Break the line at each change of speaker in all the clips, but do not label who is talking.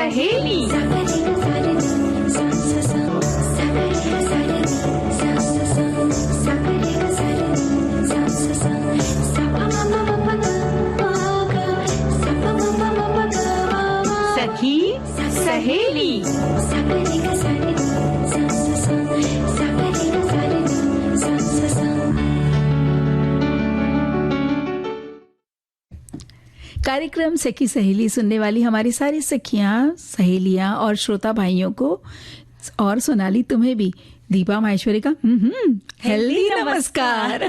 सहेली। सखी सहेली।
कार्यक्रम सखी सहेली सुनने वाली हमारी सारी सखियां, सहेलियां और श्रोता भाइयों को, और सोनाली तुम्हें भी, दीपा माहेश्वरी का हेल्दी नमस्कार।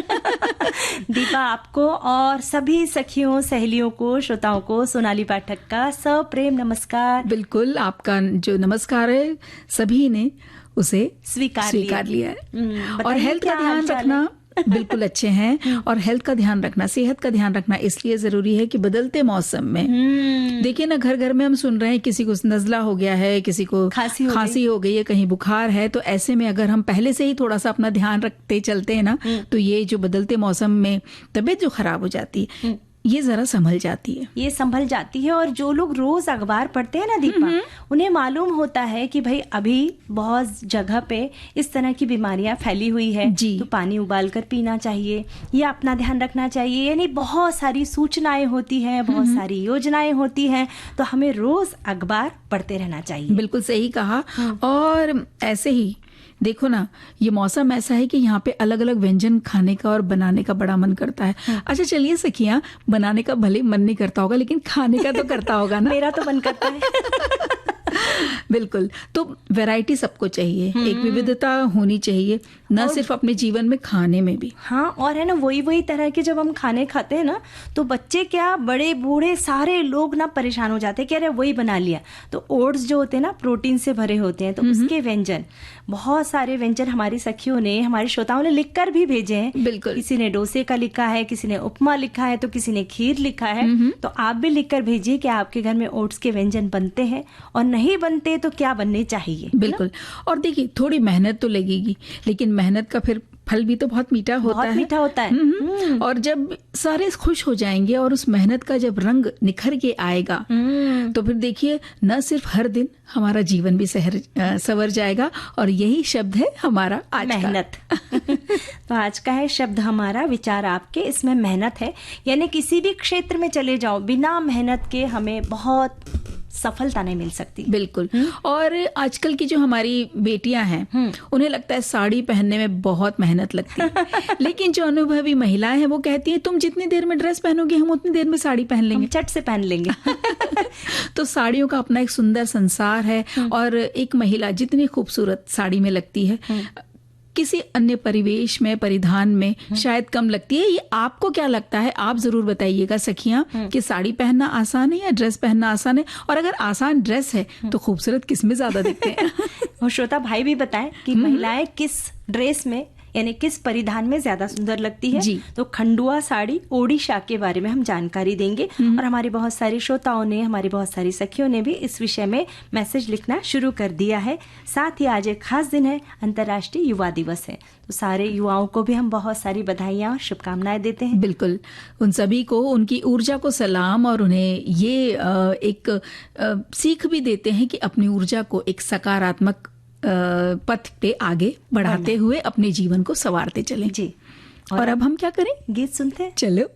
दीपा आपको और सभी सखियों, सहेलियों को, श्रोताओं को सोनाली पाठक का सप्रेम नमस्कार।
बिल्कुल, आपका जो नमस्कार है सभी ने उसे
स्वीकार
लिया है। और हेल्थ का ध्यान रखना, बिल्कुल अच्छे हैं। और हेल्थ का ध्यान रखना, सेहत का ध्यान रखना इसलिए जरूरी है कि बदलते मौसम में देखिए ना, घर घर में हम सुन रहे हैं किसी को नजला हो गया है, किसी को खांसी हो गई है, कहीं बुखार है। तो ऐसे में अगर हम पहले से ही थोड़ा सा अपना ध्यान रखते चलते हैं ना, तो ये जो बदलते मौसम में तबीयत जो खराब हो जाती है, ये जरा संभल जाती है। और जो लोग रोज अखबार पढ़ते हैं ना दीपा, उन्हें मालूम होता है कि भाई अभी बहुत जगह पे इस तरह की बीमारियां फैली हुई है, तो पानी उबाल कर पीना चाहिए या अपना ध्यान रखना चाहिए। यानी बहुत सारी सूचनाएं होती हैं, बहुत सारी योजनाएं होती हैं, तो हमें रोज अखबार पढ़ते रहना चाहिए। बिल्कुल सही कहा। और ऐसे ही देखो ना, ये मौसम ऐसा है कि यहाँ पे अलग अलग व्यंजन खाने का और बनाने का बड़ा मन करता है। अच्छा चलिए सखियां, बनाने का भले मन नहीं करता होगा, लेकिन खाने का तो करता होगा ना।
मेरा तो मन करता है।
बिल्कुल, तो वैरायटी सबको चाहिए, एक विविधता होनी चाहिए, न सिर्फ अपने जीवन में, खाने में भी।
हाँ, और है ना, वही तरह के जब हम खाने खाते हैं ना, तो बच्चे क्या, बड़े बूढ़े सारे लोग ना परेशान हो जाते हैं कि अरे वही बना लिया। तो ओट्स जो होते हैं ना, प्रोटीन से भरे होते हैं, तो उसके व्यंजन, बहुत सारे व्यंजन हमारी सखियों ने, हमारे श्रोताओं ने लिखकर भी भेजे हैं।
बिल्कुल,
किसी ने डोसे का लिखा है, किसी ने उपमा लिखा है, तो किसी ने खीर लिखा है। तो आप भी लिखकर भेजिए कि आपके घर में ओट्स के व्यंजन बनते हैं, और नहीं बनते तो क्या बनने चाहिए।
बिल्कुल। और देखिए, थोड़ी मेहनत तो लगेगी, लेकिन मेहनत का फिर फल भी तो बहुत मीठा होता है। और जब सारे खुश हो जाएंगे और उस मेहनत का जब रंग निखर के आएगा, तो फिर देखिए, न सिर्फ हर दिन हमारा जीवन भी संवर जाएगा। और यही शब्द है हमारा आज
मेहनत। तो आज का है शब्द हमारा, विचार आपके, इसमें मेहनत है। यानी किसी भी क्षेत्र में चले जाओ, बिना मेहनत के हमें बहुत सफलता नहीं मिल सकती।
बिल्कुल। और आजकल की जो हमारी बेटियां हैं, उन्हें लगता है साड़ी पहनने में बहुत मेहनत लगती है। लेकिन जो अनुभवी महिलाएं हैं, वो कहती हैं तुम जितनी देर में ड्रेस पहनोगे, हम उतनी देर में साड़ी पहन लेंगे,
हम झट से पहन लेंगे।
तो साड़ियों का अपना एक सुंदर संसार है। और एक महिला जितनी खूबसूरत साड़ी में लगती है, किसी अन्य परिवेश में, परिधान में शायद कम लगती है। ये आपको क्या लगता है, आप जरूर बताइएगा सखियां, कि साड़ी पहनना आसान है या ड्रेस पहनना आसान है? और अगर आसान ड्रेस है तो खूबसूरत किस में ज्यादा दिखते हैं?
और श्रोता भाई भी बताएं कि महिलाएं किस ड्रेस में, यानी किस परिधान में ज्यादा सुंदर लगती है। तो खंडुआ साड़ी ओडिशा के बारे में हम जानकारी देंगे। और हमारी बहुत सारी श्रोताओं ने, हमारी बहुत सारी सखियों ने भी इस विषय में मैसेज लिखना शुरू कर दिया है। साथ ही आज एक खास दिन है, अंतर्राष्ट्रीय युवा दिवस है। तो सारे युवाओं को भी हम बहुत सारी बधाइयां और शुभकामनाएं देते हैं।
बिल्कुल, उन सभी को उनकी ऊर्जा को सलाम, और उन्हें ये एक सीख भी देते हैं कि अपनी ऊर्जा को एक सकारात्मक पथ पे आगे बढ़ाते हुए अपने जीवन को संवारते चलें।
जी।
और अब हम क्या करें?
गीत सुनते हैं।
चलो।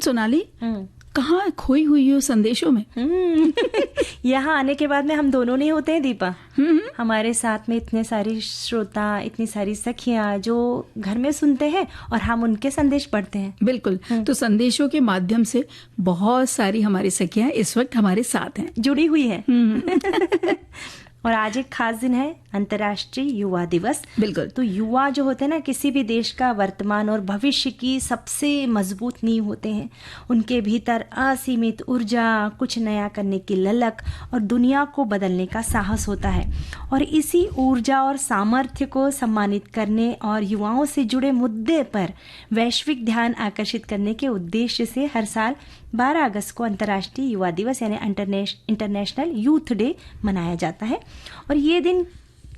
सोनाली, कहाँ खोई हुई हो संदेशों में?
यहाँ आने के बाद में हम दोनों नहीं होते हैं दीपा। हमारे साथ में इतने सारी श्रोता, इतनी सारी सखियां जो घर में सुनते हैं और हम उनके संदेश पढ़ते हैं।
बिल्कुल। तो संदेशों के माध्यम से बहुत सारी हमारी सखियां इस वक्त हमारे साथ हैं,
जुड़ी हुई हैं। और आज एक खास दिन है, अंतर्राष्ट्रीय युवा दिवस।
बिल्कुल।
तो युवा जो होते हैं ना, किसी भी देश का वर्तमान और भविष्य की सबसे मजबूत नींव होते हैं। उनके भीतर असीमित ऊर्जा, कुछ नया करने की ललक और दुनिया को बदलने का साहस होता है। और इसी ऊर्जा और सामर्थ्य को सम्मानित करने और युवाओं से जुड़े मुद्दे पर वैश्विक ध्यान आकर्षित करने के उद्देश्य से हर साल 12 अगस्त को अंतर्राष्ट्रीय युवा दिवस यानी इंटरनेशनल यूथ डे मनाया जाता है। और ये दिन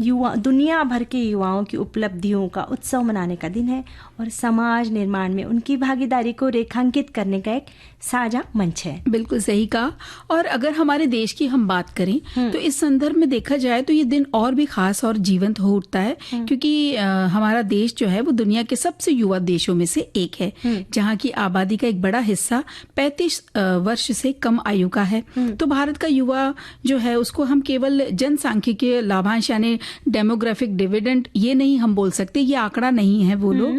दुनिया भर के युवाओं की उपलब्धियों का उत्सव मनाने का दिन है और समाज निर्माण में उनकी भागीदारी को रेखांकित करने का एक साझा मंच है।
बिल्कुल सही कहा। और अगर हमारे देश की हम बात करें तो इस संदर्भ में देखा जाए तो ये दिन और भी खास और जीवंत हो उठता है, क्योंकि हमारा देश जो है वो दुनिया के सबसे युवा देशों में से एक है, जहाँ की आबादी का एक बड़ा हिस्सा 35 वर्ष से कम आयु का है। तो भारत का युवा जो है उसको हम केवल जनसांख्यिकीय लाभांश यानी डेमोग्राफिक डिविडेंड ये नहीं हम बोल सकते, ये आंकड़ा नहीं है वो लोग,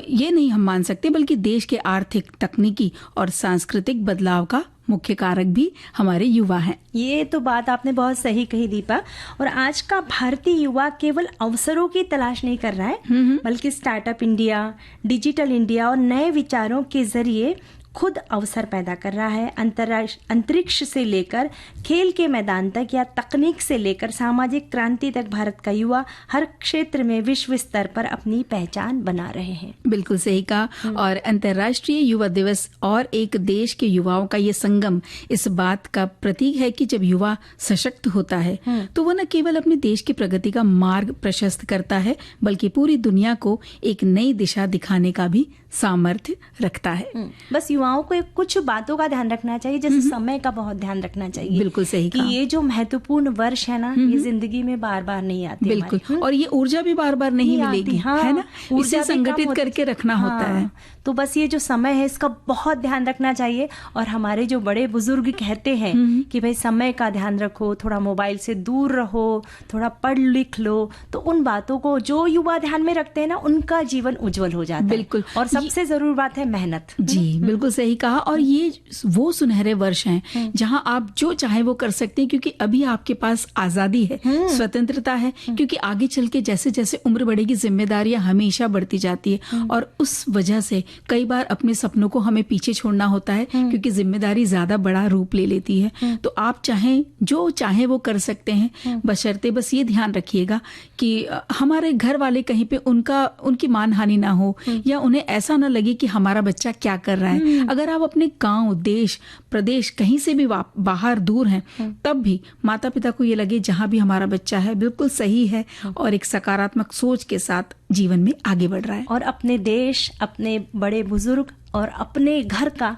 ये नहीं हम मान सकते, बल्कि देश के आर्थिक, तकनीकी और सांस्कृतिक बदलाव का मुख्य कारक भी हमारे युवा हैं।
ये तो बात आपने बहुत सही कही दीपा। और आज का भारतीय युवा केवल अवसरों की तलाश नहीं कर रहा है, बल्कि स्टार्टअप इंडिया, डिजिटल इंडिया और नए विचारों के जरिए खुद अवसर पैदा कर रहा है। अंतरिक्ष से लेकर खेल के मैदान तक या तकनीक से लेकर सामाजिक क्रांति तक भारत का युवा हर क्षेत्र में विश्व स्तर पर अपनी पहचान बना रहे हैं।
बिल्कुल सही कहा। और अंतर्राष्ट्रीय युवा दिवस और एक देश के युवाओं का ये संगम इस बात का प्रतीक है कि जब युवा सशक्त होता है तो वो न केवल अपने देश की प्रगति का मार्ग प्रशस्त करता है, बल्कि पूरी दुनिया को एक नई दिशा दिखाने का भी सामर्थ्य रखता है।
बस युवाओं को कुछ बातों का ध्यान रखना चाहिए, जैसे समय का बहुत ध्यान रखना चाहिए।
बिल्कुल सही
कि ये जो महत्वपूर्ण वर्ष है ना, ये जिंदगी में बार बार नहीं आती।
बिल्कुल। और ये ऊर्जा भी बार बार नहीं मिलेगी, है ना, इसे संगठित करके रखना होता है।
तो बस ये जो समय है इसका बहुत ध्यान रखना चाहिए। और हमारे जो बड़े बुजुर्ग कहते हैं कि भाई समय का ध्यान रखो, थोड़ा मोबाइल से दूर रहो, थोड़ा पढ़ लिख लो, तो उन बातों को जो युवा ध्यान में रखते हैं ना, उनका जीवन उज्जवल हो जाता है।
बिल्कुल।
और सबसे जरूरी बात है मेहनत।
जी बिल्कुल सही कहा। और ये वो सुनहरे वर्ष हैं जहां आप जो चाहे वो कर सकते हैं, क्योंकि अभी आपके पास आजादी है, स्वतंत्रता है। क्योंकि आगे चल के जैसे जैसे उम्र बढ़ेगी जिम्मेदारियां हमेशा बढ़ती जाती है, और उस वजह से कई बार अपने सपनों को हमें पीछे छोड़ना होता है, क्योंकि जिम्मेदारी ज्यादा बड़ा रूप ले लेती है। तो आप चाहें जो चाहे वो कर सकते हैं, बशर्ते बस ये ध्यान रखिएगा कि हमारे घर वाले कहीं पे उनकी मानहानि ना हो, या उन्हें ऐसा ना लगे कि हमारा बच्चा क्या कर रहा है। अगर आप अपने गांव, देश, प्रदेश कहीं से भी बाहर दूर हैं, तब भी माता पिता को ये लगे जहां भी हमारा बच्चा है बिल्कुल सही है और एक सकारात्मक सोच के साथ जीवन में आगे बढ़ रहा है।
और अपने देश, अपने बड़े बुजुर्ग और अपने घर का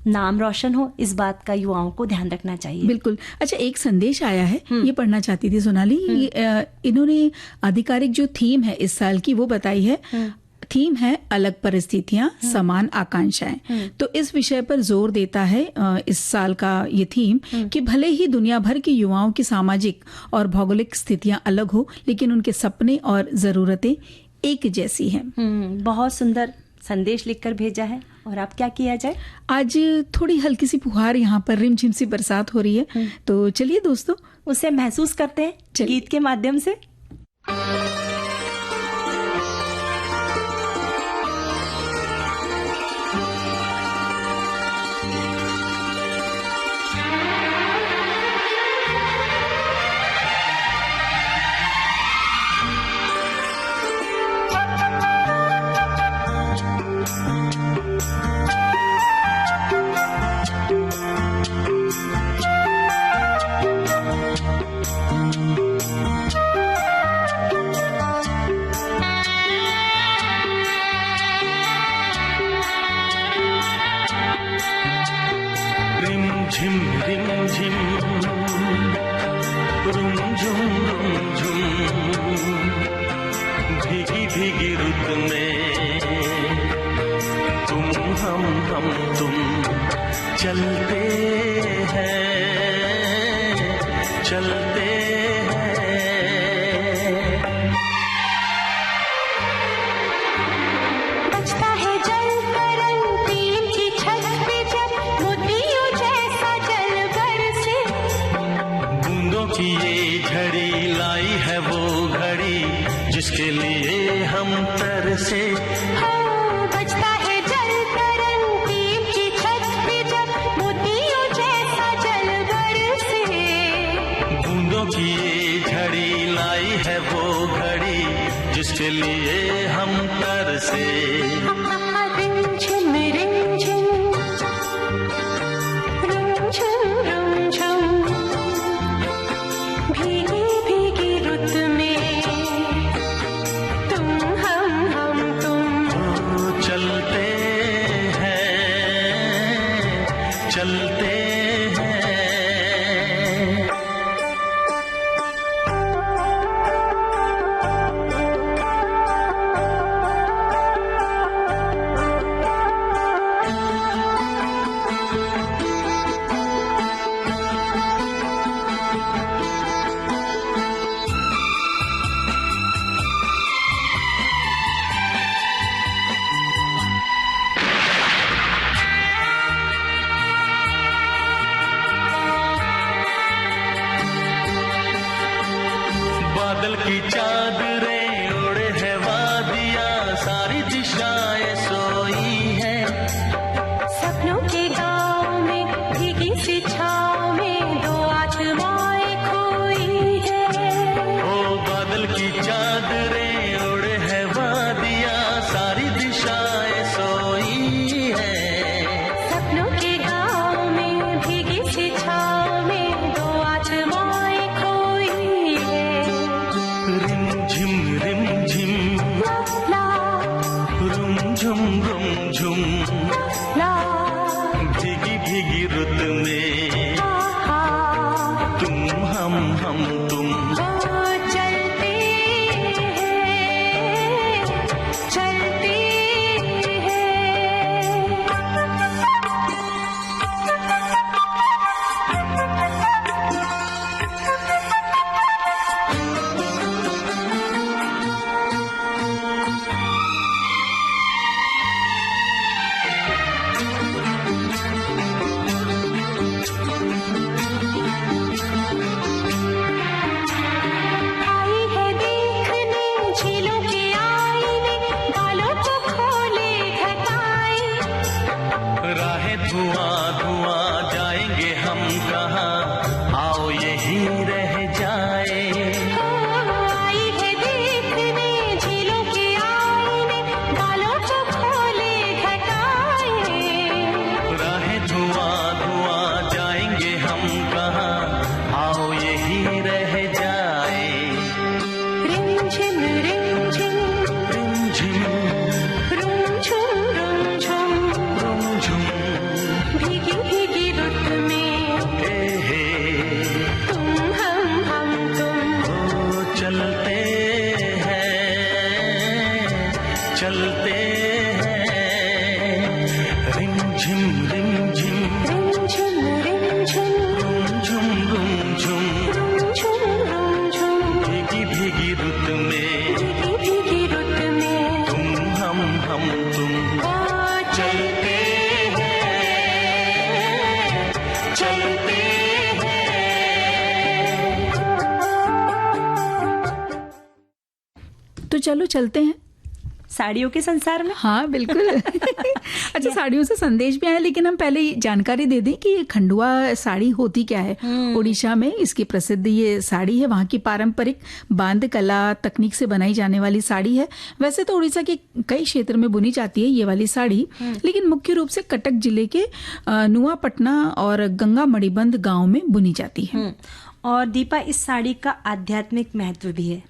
नाम रोशन हो, इस बात का युवाओं को ध्यान रखना चाहिए।
बिल्कुल। अच्छा, एक संदेश आया है, ये पढ़ना चाहती थी सोनाली। इन्होंने आधिकारिक जो थीम है इस साल की वो बताई है। थीम है अलग परिस्थितियां, समान आकांक्षाएं। तो इस विषय पर जोर देता है इस साल का ये थीम कि भले ही दुनिया भर के युवाओं की सामाजिक और भौगोलिक स्थितियां अलग हो, लेकिन उनके सपने और जरूरतें एक जैसी हैं।
बहुत सुंदर संदेश लिखकर भेजा है। और अब क्या किया जाए?
आज थोड़ी हल्की सी फुहार यहाँ पर रिमझिम सी बरसात हो रही है, तो चलिए दोस्तों
उसे महसूस करते हैं गीत के माध्यम से।
जिसके लिए हम तरसे।
बजता है जल तरंगी की छत पे जब मोतियों जैसा जल बरसे।
बूंदों की ये झड़ी लाई है वो घड़ी जिसके लिए हम तरसे।
रिमझिम रिमझिम रिमझिम रिमझिम भीगी भीगी रुत में तुम हम तुम।
चलते हैं चलते हैं। बादल की चादरें उड़े है वादियाँ सारी दिशाएं सोई है।
सपनों के गाँव में भीगी सी छाँव में दो आत्माएं खोई है।
ओ बादल की चादरें उड़े है वादियाँ सारी दिशाएं सोई है।
सपनों के गाँव में भीगी सी छाँव में दो आत्माएं खोई है।
रिमझिम रिमझिम
ला
रुमझुम रुमझुम
ला
भीगी भीगी रुत में
हा
तुम हम तुम।
चलते हैं चलते आई है देखने झीलों के आईने बालों को खोले घटाई।
राहें धुआं धुआं जाएंगे हम कहाँ आओ यहीं रह जाए।
आई है देखने झीलों के आईने बालों को खोले घटाए।
राहें धुआं धुआं जाएंगे हम कहाँ आओ यहीं रह जाए।
रिमझिम रिमझिम
रिमझिम
रुमझुम रुमझुम
रुमझुम
भीगी भीगी रुत में
हे
तुम हम तुम।
ओ चलते हैं चलते हैं। रिमझिम रिमझिम
रिमझिम रिमझिम
रुमझुम रुमझुम
रुमझुम रुमझुम
भीगी भीगी रुत में
भीगी भीगी रुत में
तुम हम तुम। चलते हैं चलते हैं।
तो चलो चलते हैं
साड़ियों के संसार में।
हाँ बिल्कुल। अच्छा, साड़ियों से संदेश भी आया, लेकिन हम पहले ये जानकारी दे दें कि ये खंडुआ साड़ी होती क्या है। उड़ीसा में इसकी प्रसिद्ध ये साड़ी है, वहाँ की पारंपरिक बांध कला तकनीक से बनाई जाने वाली साड़ी है। वैसे तो उड़ीसा के कई क्षेत्र में बुनी जाती है ये वाली साड़ी, लेकिन मुख्य रूप से कटक जिले के नुआपटना और गंगा मणिबंध गाँव में बुनी जाती है।
और दीपा, इस साड़ी का आध्यात्मिक महत्व भी है।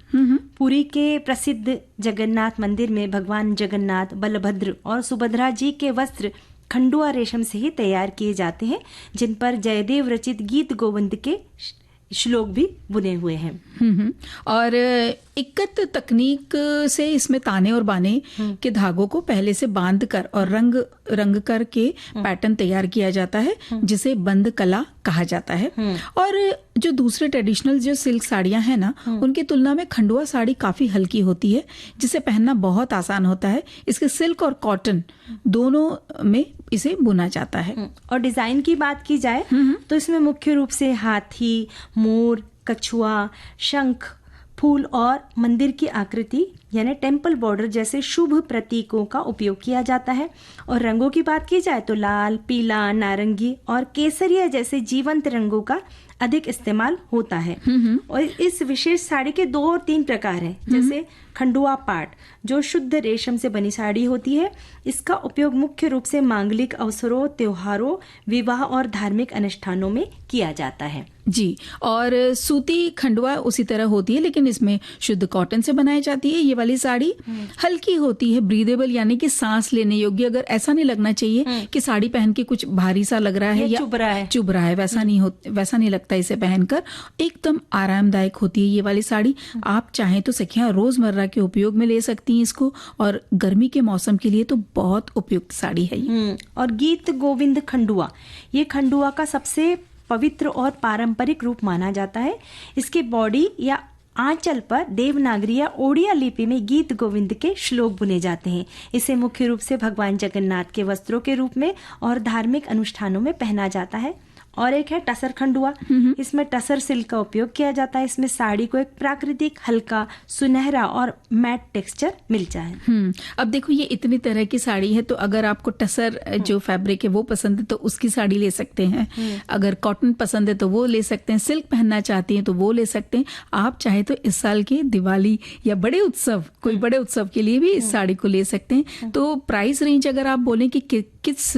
पुरी के प्रसिद्ध जगन्नाथ मंदिर में भगवान जगन्नाथ, बलभद्र और सुभद्रा जी के वस्त्र खंडुआ रेशम से ही तैयार किए जाते हैं, जिन पर जयदेव रचित गीत गोविंद के श्लोक भी बुने हुए हैं।
और इक्कत तकनीक से इसमें ताने और बाने के धागों को पहले से बांध कर और रंग करके पैटर्न तैयार किया जाता है, जिसे बंद कला कहा जाता है। और जो दूसरे ट्रेडिशनल जो सिल्क साड़ियां हैं ना, उनकी तुलना में खंडुआ साड़ी काफी हल्की होती है, जिसे पहनना बहुत आसान होता है। इसके सिल्क और कॉटन दोनों में इसे बुना जाता है।
और डिजाइन की बात की जाए तो इसमें मुख्य रूप से हाथी, मोर, कछुआ, शंख, फूल और मंदिर की आकृति यानी टेम्पल बॉर्डर जैसे शुभ प्रतीकों का उपयोग किया जाता है। और रंगों की बात की जाए तो लाल, पीला, नारंगी और केसरिया जैसे जीवंत रंगों का अधिक इस्तेमाल होता है। और इस विशेष साड़ी के 2 और 3 प्रकार हैं, जैसे खंडुआ पाट जो शुद्ध रेशम से बनी साड़ी होती है। इसका उपयोग मुख्य रूप से मांगलिक अवसरों, त्योहारों, विवाह और धार्मिक अनुष्ठानों में किया जाता है।
जी, और सूती खंडवा उसी तरह होती है, लेकिन इसमें शुद्ध कॉटन से बनाई जाती है। ये वाली साड़ी हल्की होती है, ब्रीदेबल यानी कि सांस लेने योग्य। अगर ऐसा नहीं लगना चाहिए कि साड़ी पहन के कुछ भारी सा लग रहा है या चुभ रहा है, वैसा नहीं लगता इसे पहनकर। एकदम आरामदायक होती है ये वाली साड़ी। आप चाहें तो सखियां रोजमर्रा के उपयोग में ले सकती हैं इसको, और गर्मी के मौसम के लिए तो बहुत उपयुक्त साड़ी है ये।
और गीत गोविंद खंडुआ, ये खंडुआ का सबसे पवित्र और पारंपरिक रूप माना जाता है। इसके बॉडी या आंचल पर देवनागरी या ओडिया लिपि में गीत गोविंद के श्लोक बुने जाते हैं। इसे मुख्य रूप से भगवान जगन्नाथ के वस्त्रों के रूप में और धार्मिक अनुष्ठानों में पहना जाता है। और एक है टसर खंडुआ, इसमें टसर सिल्क का उपयोग किया जाता है। इसमें साड़ी को एक प्राकृतिक हल्का सुनहरा और मैट टेक्सचर मिलता है।
अब देखो ये इतनी तरह की साड़ी है, तो अगर आपको टसर जो फैब्रिक है वो पसंद है तो उसकी साड़ी ले सकते हैं। अगर कॉटन पसंद है तो वो ले सकते हैं। सिल्क पहनना चाहती हैं तो वो ले सकते हैं। आप चाहे तो इस साल की दिवाली या बड़े उत्सव, कोई बड़े उत्सव के लिए भी इस साड़ी को ले सकते हैं। तो प्राइस रेंज अगर आप बोलें कि किस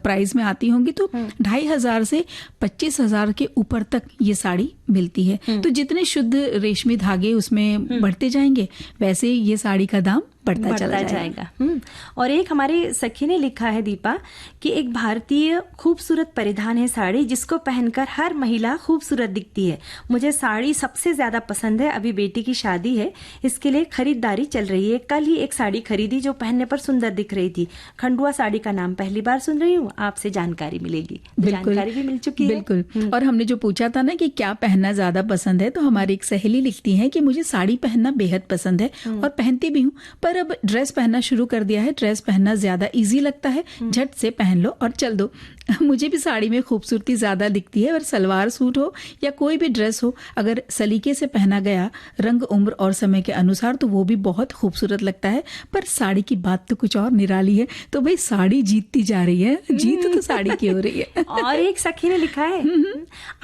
प्राइस में आती होंगी, तो 2,500 से 25,000 के ऊपर तक ये साड़ी मिलती है। तो जितने शुद्ध रेशमी धागे उसमें बढ़ते जाएंगे, वैसे ये साड़ी का दाम बढ़ता चला जाएगा।
और एक हमारे सखी ने लिखा है दीपा कि एक भारतीय खूबसूरत परिधान है साड़ी, जिसको पहनकर हर महिला खूबसूरत दिखती है। मुझे साड़ी सबसे ज्यादा पसंद है। अभी बेटी की शादी है, इसके लिए खरीदारी चल रही है। कल ही एक साड़ी खरीदी जो पहनने पर सुंदर दिख रही थी। खंडुआ साड़ी का नाम पहली बार सुन रही हूँ, आपसे जानकारी मिलेगी। जानकारी भी मिल चुकी है।
बिल्कुल। और हमने जो पूछा था ना कि क्या पहनना ज्यादा पसंद है, तो हमारी एक सहेली लिखती है कि मुझे साड़ी पहनना बेहद पसंद है और पहनती भी हूँ, पर अब ड्रेस पहनना शुरू कर दिया है। ड्रेस पहनना ज्यादा इजी लगता है, झट से पहन लो और चल दो। मुझे भी साड़ी में खूबसूरती ज्यादा दिखती है। और सलवार सूट हो या कोई भी ड्रेस हो, अगर सलीके से पहना गया रंग, उम्र और समय के अनुसार, तो वो भी बहुत खूबसूरत लगता है। पर साड़ी की बात तो कुछ और निराली है। तो भाई साड़ी जीतती जा रही है, जीत तो साड़ी की हो रही है।
और एक सखी ने लिखा है,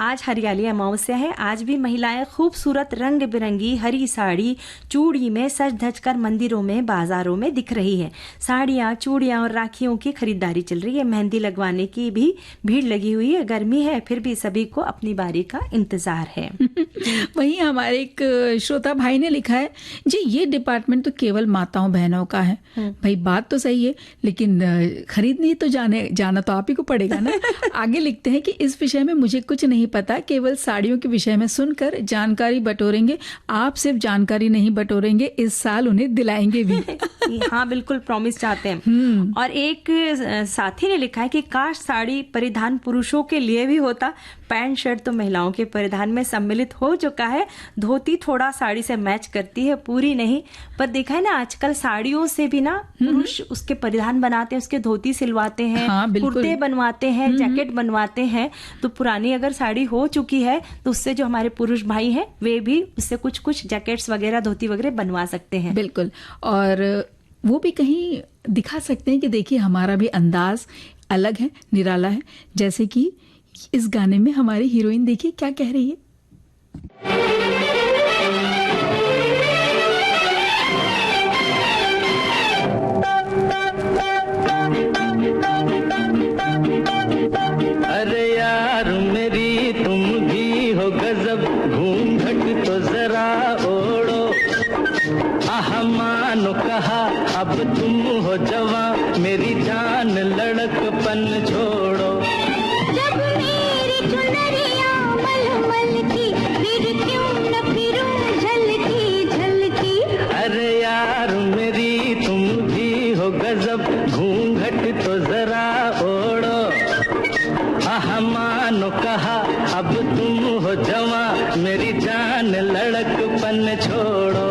आज हरियाली अमावस्या है। आज भी महिलाएं खूबसूरत रंग बिरंगी हरी साड़ी चूड़ी में सज धज कर मंदिरों में, बाजारों में दिख रही है। साड़ियाँ, चूड़ियाँ और राखियों की खरीदारी चल रही है। मेहंदी लगवाने की भी भीड़ लगी हुई है। गर्मी है, फिर भी सभी को अपनी बारी का इंतजार है।
वहीं हमारे एक श्रोता भाई ने लिखा है, जी ये डिपार्टमेंट तो केवल माताओं बहनों का है। भाई बात तो सही है, लेकिन खरीदनी तो जाना तो आप ही को पड़ेगा ना। आगे लिखते हैं कि इस विषय में मुझे कुछ नहीं पता, केवल साड़ियों के विषय में सुनकर जानकारी बटोरेंगे। आप सिर्फ जानकारी नहीं बटोरेंगे, इस साल उन्हें दिलाएंगे भी।
हाँ बिल्कुल, प्रॉमिस चाहते हैं। और एक साथी ने लिखा है कि काश साड़ी परिधान पुरुषों के लिए भी होता। पैंट शर्ट तो महिलाओं के परिधान में सम्मिलित हो चुका है। धोती थोड़ा साड़ी से मैच करती है, पूरी नहीं। पर देखा है ना, आजकल साड़ियों से भी ना पुरुष उसके परिधान बनाते हैं, उसके धोती सिलवाते हैं,
हाँ,
कुर्ते बनवाते हैं, जैकेट बनवाते हैं। तो पुरानी अगर साड़ी हो चुकी है तो उससे जो हमारे पुरुष भाई हैं वे भी उससे कुछ कुछ जैकेट्स वगैरह, धोती वगैरह बनवा सकते हैं।
बिल्कुल। और वो भी कहीं दिखा सकते हैं कि देखिए हमारा भी अंदाज अलग है, निराला है। जैसे कि इस गाने में हमारी हीरोइन देखिए क्या कह रही है।
अरे यार मेरी तुम भी हो गजब, घूंघट तो जरा ओढ़ो। आहा मानो कहा अब तुम हो जवां, मेरी जान लड़कपन छोड़ो।
जब मेरी चुनरिया मलमल की, फिर क्यों न फिरूं झलकी झलकी।
अरे यार मेरी तुम भी हो गजब, घूंघट तो जरा ओढ़ो। आहा मानो कहा अब तुम हो जवां, मेरी जान लड़कपन छोड़ो।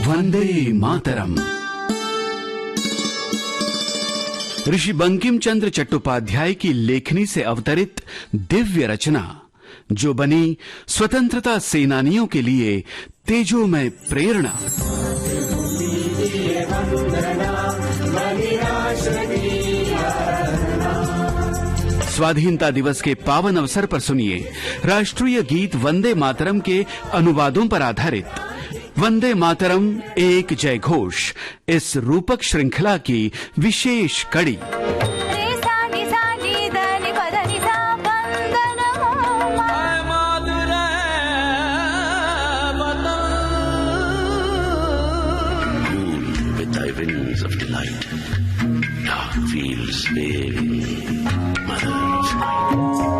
वंदे मातरम। ऋषि बंकिम चंद्र चट्टोपाध्याय की लेखनी से अवतरित दिव्य रचना जो बनी स्वतंत्रता सेनानियों के लिए तेजोमय प्रेरणा। स्वाधीनता दिवस के पावन अवसर पर सुनिए राष्ट्रीय गीत वंदे मातरम के अनुवादों पर आधारित वंदे मातरम एक जय घोष, इस रूपक श्रृंखला की विशेष कड़ी।
With thy wings of delight, dark fields waving, mother of night.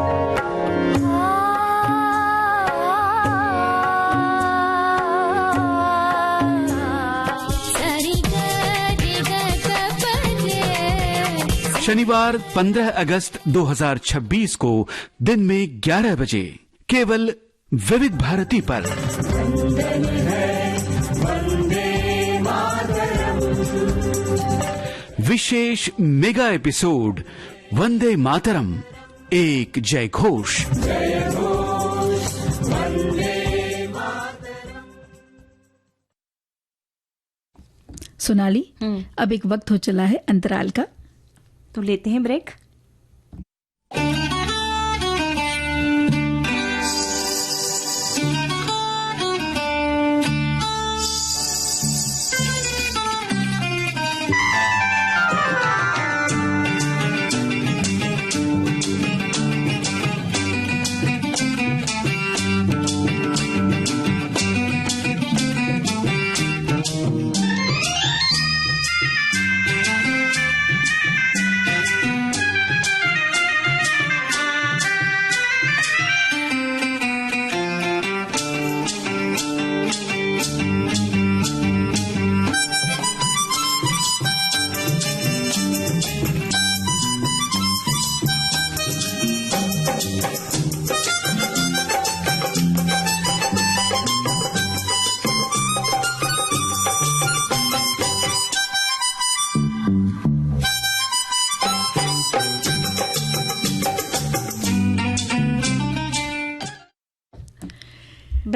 शनिवार 15 अगस्त 2026 को दिन में 11 बजे केवल विविध भारती पर। विशेष मेगा एपिसोड वंदे मातरम एक जय घोष।
सोनाली, अब एक वक्त हो चला है अंतराल का,
तो लेते हैं ब्रेक।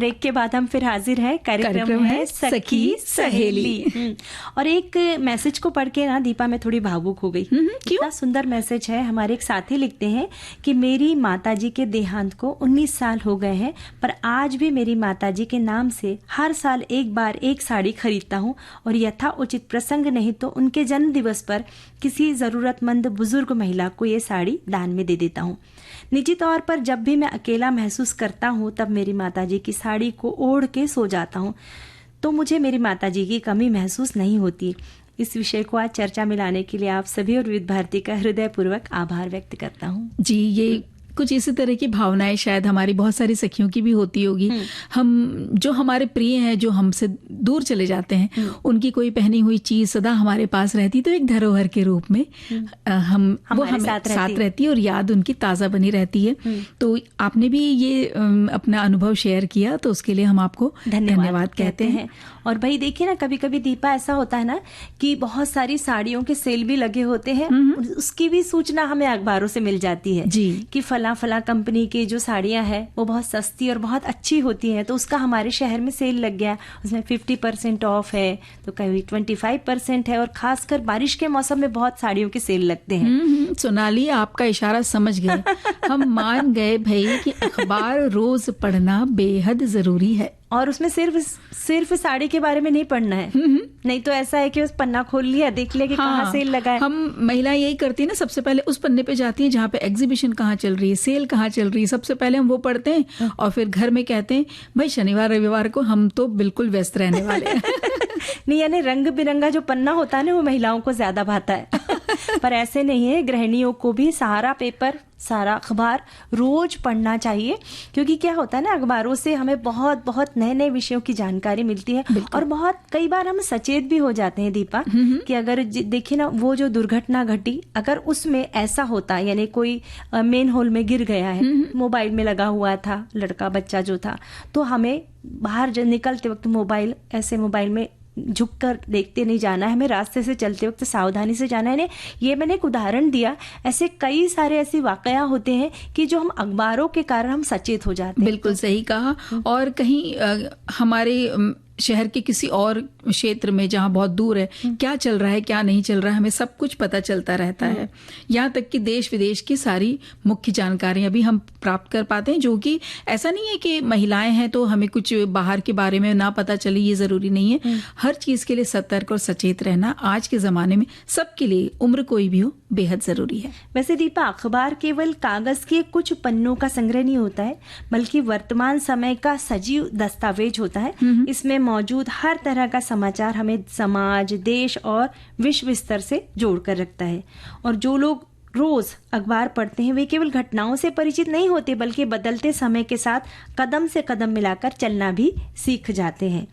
ब्रेक के बाद हम फिर हाजिर हैं। कार्यक्रम है सखी सहेली। और एक मैसेज को पढ़ के ना दीपा मैं थोड़ी भावुक हो गई। कितना सुंदर मैसेज है। हमारे एक साथी लिखते हैं कि मेरी माताजी के देहांत को 19 साल हो गए हैं, पर आज भी मेरी माताजी के नाम से हर साल एक बार एक साड़ी खरीदता हूँ और यथा उचित प्रसंग नहीं तो उनके जन्म दिवस पर किसी जरूरतमंद बुजुर्ग महिला को ये साड़ी दान में दे देता हूँ। निजी तौर पर जब भी मैं अकेला महसूस करता हूँ तब मेरी माताजी की साड़ी को ओढ़ के सो जाता हूँ, तो मुझे मेरी माताजी की कमी महसूस नहीं होती। इस विषय को आज चर्चा में लाने के लिए आप सभी और विविध भारती का हृदयपूर्वक आभार व्यक्त करता हूँ।
जी, ये कुछ इसी तरह की भावनाएं शायद हमारी बहुत सारी सखियों की भी होती होगी। हम जो हमारे प्रिय हैं, जो हमसे दूर चले जाते हैं, उनकी कोई पहनी हुई चीज सदा हमारे पास रहती, तो एक धरोहर के रूप में वो हमें साथ रहती है और याद उनकी ताज़ा बनी रहती है। तो आपने भी ये अपना अनुभव शेयर किया, तो उसके लिए हम आपको धन्यवाद कहते हैं।
और भाई देखिए ना, कभी कभी दीपा ऐसा होता है ना कि बहुत सारी साड़ियों के सेल भी लगे होते हैं, उसकी भी सूचना हमें अखबारों से मिल जाती है जी कि फला कंपनी की जो साड़ियां हैं वो बहुत सस्ती और बहुत अच्छी होती हैं, तो उसका हमारे शहर में सेल लग गया, उसमें 50% ऑफ है, तो कभी 25% है। और खासकर बारिश के मौसम में बहुत साड़ियों के सेल लगते हैं।
सोनाली, आपका इशारा समझ गए। हम मान गए भाई कि अखबार रोज पढ़ना बेहद जरूरी है।
और उसमें सिर्फ साड़ी के बारे में नहीं पढ़ना है, नहीं तो ऐसा है कि उस पन्ना खोल लिया, देख लिया कि कहाँ सेल लगा है।
हम महिलाएं यही करती है ना, सबसे पहले उस पन्ने पे जाती हैं जहाँ पे एग्जीबिशन कहाँ चल रही है, सेल कहाँ चल रही है, सबसे पहले हम वो पढ़ते हैं और फिर घर में कहते हैं भाई शनिवार रविवार को हम तो बिल्कुल व्यस्त रहने वाले हैं।
नहीं, यानी रंग बिरंगा जो पन्ना होता है ना, वो महिलाओं को ज्यादा भाता है। पर ऐसे नहीं है, गृहिणियों को भी सारा पेपर, सारा अखबार रोज पढ़ना चाहिए, क्योंकि क्या होता है ना, अखबारों से हमें बहुत बहुत नए नए विषयों की जानकारी मिलती है। और बहुत कई बार हम सचेत भी हो जाते हैं दीपा कि अगर देखिए ना, वो जो दुर्घटना घटी, अगर उसमें ऐसा होता, यानी कोई मेन होल में गिर गया है, मोबाइल में लगा हुआ था लड़का बच्चा जो था, तो हमें बाहर निकलते वक्त मोबाइल में झुककर देखते नहीं जाना है, हमें रास्ते से चलते वक्त सावधानी से जाना है। ये मैंने एक उदाहरण दिया, ऐसे कई सारे ऐसे वाकया होते हैं कि जो हम अखबारों के कारण हम सचेत हो जाते हैं।
बिल्कुल सही कहा। और कहीं हमारे शहर के किसी और क्षेत्र में जहाँ बहुत दूर है, क्या चल रहा है क्या नहीं चल रहा है, हमें सब कुछ पता चलता रहता है। यहाँ तक कि देश विदेश की सारी मुख्य जानकारियां भी हम प्राप्त कर पाते हैं, जो कि ऐसा नहीं है कि महिलाएं हैं तो हमें कुछ बाहर के बारे में ना पता चले, ये जरूरी नहीं है। हर चीज के लिए सतर्क और सचेत रहना आज के जमाने में सबके लिए, उम्र कोई भी हो, बेहद जरूरी है।
वैसे दीपा, अखबार केवल कागज के कुछ पन्नों का संग्रह नहीं होता है, बल्कि वर्तमान समय का सजीव दस्तावेज होता है। इसमें मौजूद हर तरह का समाचार हमें समाज, देश और विश्व स्तर से जोड़कर रखता है। और जो लोग रोज अखबार पढ़ते हैं वे केवल घटनाओं से परिचित नहीं होते, बल्कि बदलते समय के साथ कदम से कदम मिलाकर चलना भी सीख जाते हैं।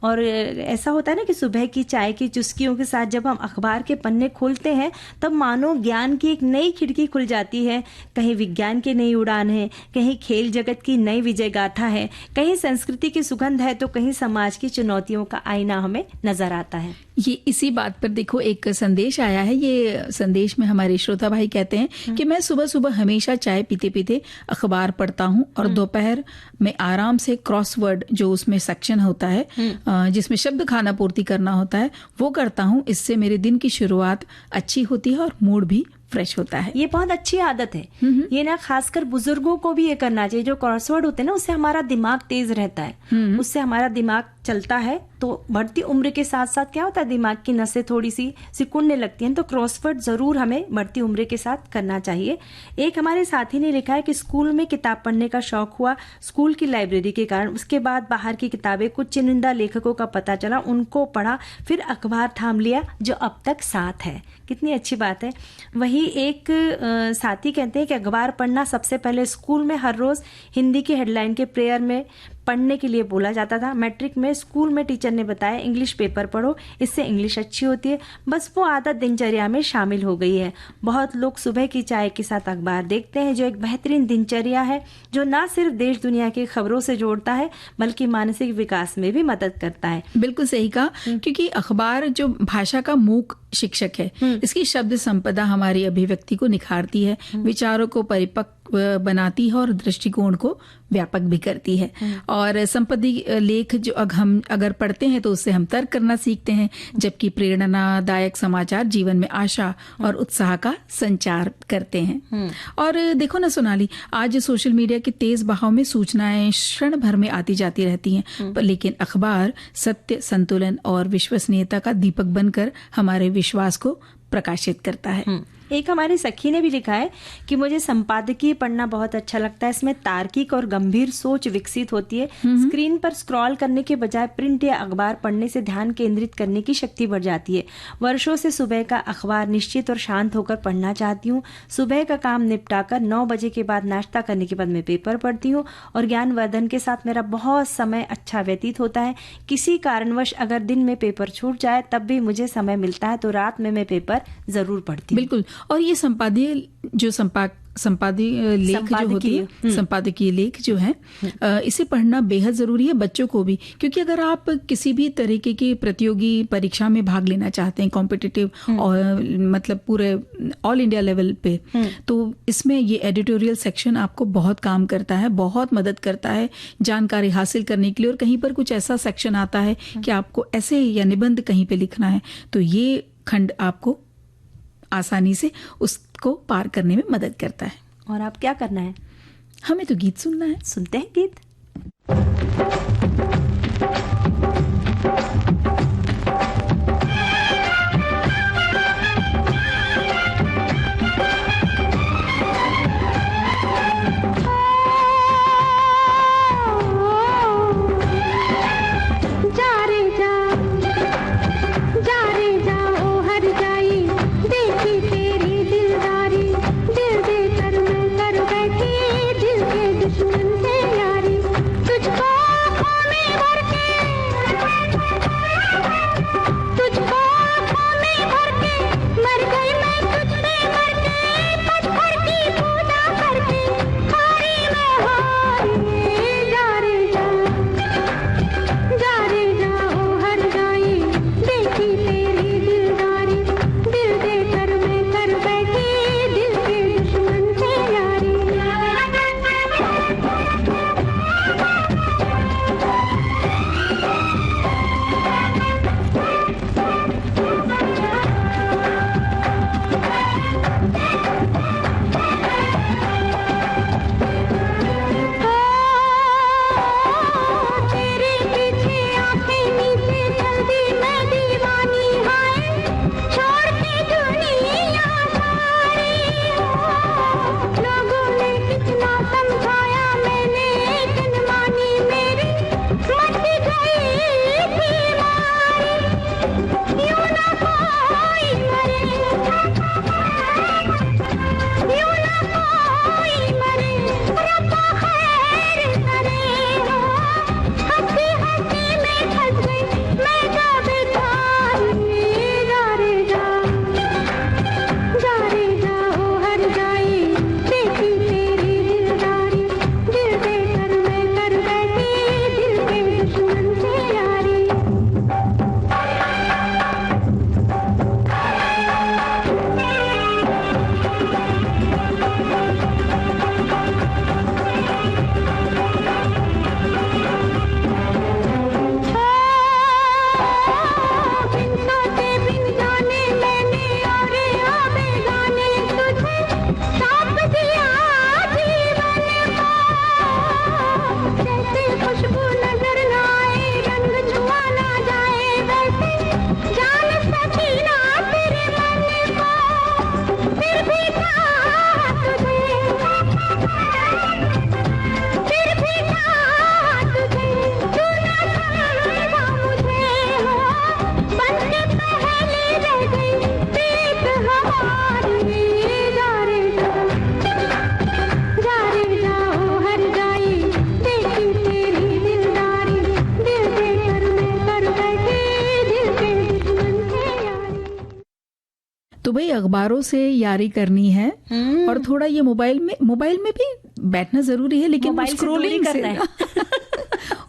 और ऐसा होता है ना कि सुबह की चाय की चुस्कियों के साथ जब हम अखबार के पन्ने खोलते हैं, तब मानो ज्ञान की एक नई खिड़की खुल जाती है। कहीं विज्ञान की नई उड़ान है, कहीं खेल जगत की नई विजय गाथा है, कहीं संस्कृति की सुगंध है, तो कहीं समाज की चुनौतियों का आईना हमें नजर आता है।
ये इसी बात पर देखो एक संदेश आया है। ये संदेश में हमारे श्रोता भाई कहते हैं कि मैं सुबह सुबह हमेशा चाय पीते पीते अखबार पढ़ता हूँ और दोपहर में आराम से क्रॉसवर्ड, जो उसमें सेक्शन होता है जिसमें शब्द खाना पूर्ति करना होता है, वो करता हूँ। इससे मेरे दिन की शुरुआत अच्छी होती है और मूड भी फ्रेश होता है।
ये बहुत अच्छी आदत है। ये ना खासकर बुजुर्गों को भी ये करना चाहिए। जो क्रॉसवर्ड होते हैं ना, उससे हमारा दिमाग तेज रहता है, उससे हमारा दिमाग चलता है। तो बढ़ती उम्र के साथ साथ क्या होता है, दिमाग की नसें थोड़ी सी सिकुड़ने लगती हैं। तो क्रॉसवर्ड जरूर हमें बढ़ती उम्र के साथ करना चाहिए। एक हमारे साथी ने लिखा है कि स्कूल में किताब पढ़ने का शौक हुआ स्कूल की लाइब्रेरी के कारण, उसके बाद बाहर की किताबें, कुछ चुनिंदा लेखकों का पता चला, उनको पढ़ा, फिर अखबार थाम लिया जो अब तक साथ है। कितनी अच्छी बात है। वही एक साथी कहते हैं कि अखबार पढ़ना सबसे पहले स्कूल में हर रोज हिंदी की हेडलाइन के प्रेयर में पढ़ने के लिए बोला जाता था। मैट्रिक में स्कूल में टीचर ने बताया इंग्लिश पेपर पढ़ो, इससे इंग्लिश अच्छी होती है। बस वो आदत दिनचर्या में शामिल हो गई है। बहुत लोग सुबह की चाय के साथ अखबार देखते हैं, जो एक बेहतरीन दिनचर्या है, जो ना सिर्फ देश दुनिया की खबरों से जोड़ता है बल्कि मानसिक विकास में भी मदद करता है।
बिल्कुल सही कहा, क्योंकि अखबार जो भाषा का मूक शिक्षक है, इसकी शब्द संपदा हमारी अभिव्यक्ति को निखारती है, विचारों को परिपक्व बनाती है और दृष्टिकोण को व्यापक भी करती है। और संपत्ति लेख जो हम अगर पढ़ते हैं तो उससे हम तर्क करना सीखते हैं, जबकि प्रेरणादायक समाचार जीवन में आशा और उत्साह का संचार करते हैं। और देखो ना सोनाली, आज सोशल मीडिया के तेज बहाव में सूचनाएं क्षण भर में आती जाती रहती हैं, लेकिन अखबार सत्य, संतुलन और विश्वसनीयता का दीपक बनकर हमारे विश्वास को प्रकाशित करता है।
एक हमारी सखी ने भी लिखा है कि मुझे संपादकीय पढ़ना बहुत अच्छा लगता है। इसमें तार्किक और गंभीर सोच विकसित होती है। स्क्रीन पर स्क्रॉल करने के बजाय प्रिंट या अखबार पढ़ने से ध्यान केंद्रित करने की शक्ति बढ़ जाती है। वर्षों से सुबह का अखबार निश्चित और शांत होकर पढ़ना चाहती हूँ। सुबह का काम निपटाकर 9 बजे के बाद नाश्ता करने के बाद मैं पेपर पढ़ती हूँ और ज्ञानवर्धन के साथ मेरा बहुत समय अच्छा व्यतीत होता है। किसी कारणवश अगर दिन में पेपर छूट जाए तब भी मुझे समय मिलता है तो रात में मैं पेपर जरूर पढ़ती हूँ।
बिल्कुल। और ये संपादकीय लेख जो है, इसे पढ़ना बेहद जरूरी है बच्चों को भी, क्योंकि अगर आप किसी भी तरीके की प्रतियोगी परीक्षा में भाग लेना चाहते हैं, कॉम्पिटिटिव और मतलब पूरे ऑल इंडिया लेवल पे, तो इसमें ये एडिटोरियल सेक्शन आपको बहुत काम करता है, बहुत मदद करता है जानकारी हासिल करने के लिए। और कहीं पर कुछ ऐसा सेक्शन आता है कि आपको ऐसे या निबंध कहीं पे लिखना है, तो ये खंड आपको आसानी से उसको पार करने में मदद करता है।
और आप क्या करना है?
हमें तो गीत सुनना है।
सुनते हैं गीत।
तो भाई अखबारों से यारी करनी है और थोड़ा ये मोबाइल में भी बैठना जरूरी है, लेकिन
मोबाइल
स्क्रोलिंग
करना है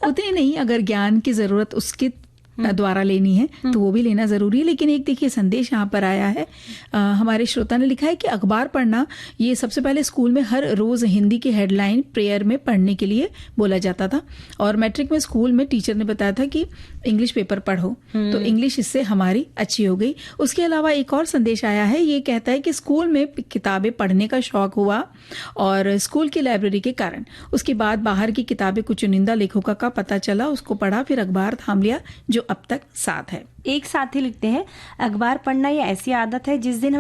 उतनी नहीं, अगर ज्ञान की जरूरत उसके द्वारा लेनी है तो वो भी लेना जरूरी है। लेकिन एक देखिए संदेश यहाँ पर आया है, हमारे श्रोता ने लिखा है कि अखबार पढ़ना ये सबसे पहले स्कूल में हर रोज हिंदी की हेडलाइन प्रेयर में पढ़ने के लिए बोला जाता था, और मैट्रिक में स्कूल में टीचर ने बताया था कि इंग्लिश पेपर पढ़ो, तो इंग्लिश इससे हमारी अच्छी हो गई। उसके अलावा एक और संदेश आया है, ये कहता है कि स्कूल में किताबें पढ़ने का शौक हुआ और स्कूल की लाइब्रेरी के कारण उसके बाद बाहर की किताबें कुछ चुनिंदा लेखकों का पता चला, उसको पढ़ा, फिर अखबार थाम लिया, जो अब तक साथ है।
एक साथी लिखते हैं, अखबार पढ़ना ये ऐसी आदत है जिस दिन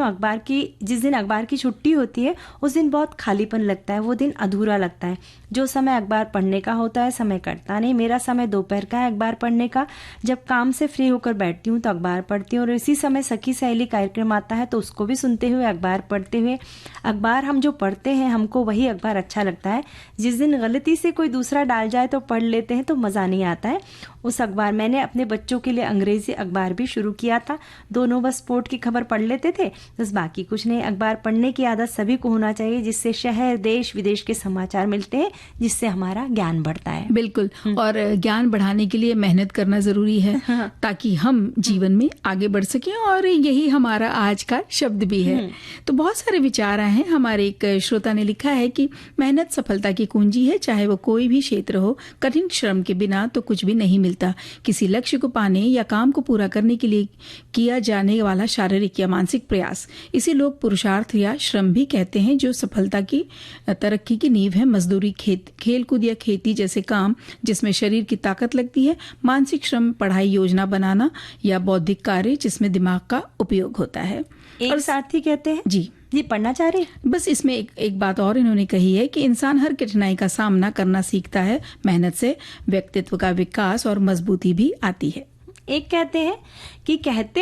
अखबार की छुट्टी होती है उस दिन बहुत खालीपन लगता है, वो दिन अधूरा लगता है। जो समय अखबार पढ़ने का होता है समय कटता नहीं। मेरा समय दोपहर का है अखबार पढ़ने का। जब काम से फ्री होकर बैठती हूँ तो अखबार पढ़ती हूँ, और इसी समय सखी सहेली कार्यक्रम आता है तो उसको भी सुनते हुए अखबार पढ़ते हुए। अखबार हम जो पढ़ते हैं हमको वही अखबार अच्छा लगता है। जिस दिन गलती से कोई दूसरा डाल जाए तो पढ़ लेते हैं तो मज़ा नहीं आता है उस अखबार। मैंने अपने बच्चों के लिए अंग्रेजी अखबार भी शुरू किया था, दोनों बस स्पोर्ट की खबर पढ़ लेते थे, बस बाकी कुछ नहीं। अखबार पढ़ने की आदत सभी को होना चाहिए, जिससे शहर देश विदेश के समाचार मिलते हैं, जिससे हमारा ज्ञान बढ़ता है।
बिल्कुल, और ज्ञान बढ़ाने के लिए मेहनत करना जरूरी है ताकि हम जीवन में आगे बढ़ सकें, और यही हमारा आज का शब्द भी है। तो बहुत सारे विचार आए हैं। हमारे एक श्रोता ने लिखा है कि मेहनत सफलता की कुंजी है, चाहे वो कोई भी क्षेत्र हो। कठिन श्रम के बिना तो कुछ भी नहीं मिलता। किसी लक्ष्य को पाने या काम को पूरा करने के लिए किया जाने वाला शारीरिक या मानसिक प्रयास, इसे लोग पुरुषार्थ या श्रम भी कहते हैं, जो सफलता की तरक्की की नींव है। मजदूरी, खेलकूद या खेती जैसे काम जिसमें शरीर की ताकत लगती है। मानसिक श्रम, पढ़ाई, योजना बनाना या बौद्धिक कार्य जिसमें दिमाग का उपयोग होता है।
और साथी कहते हैं जी पढ़ना चाह रहे हैं।
बस इसमें एक बात और इन्होंने कही है कि इंसान हर कठिनाई का सामना करना सीखता है। मेहनत से व्यक्तित्व का विकास और मजबूती भी आती है।
एक कहते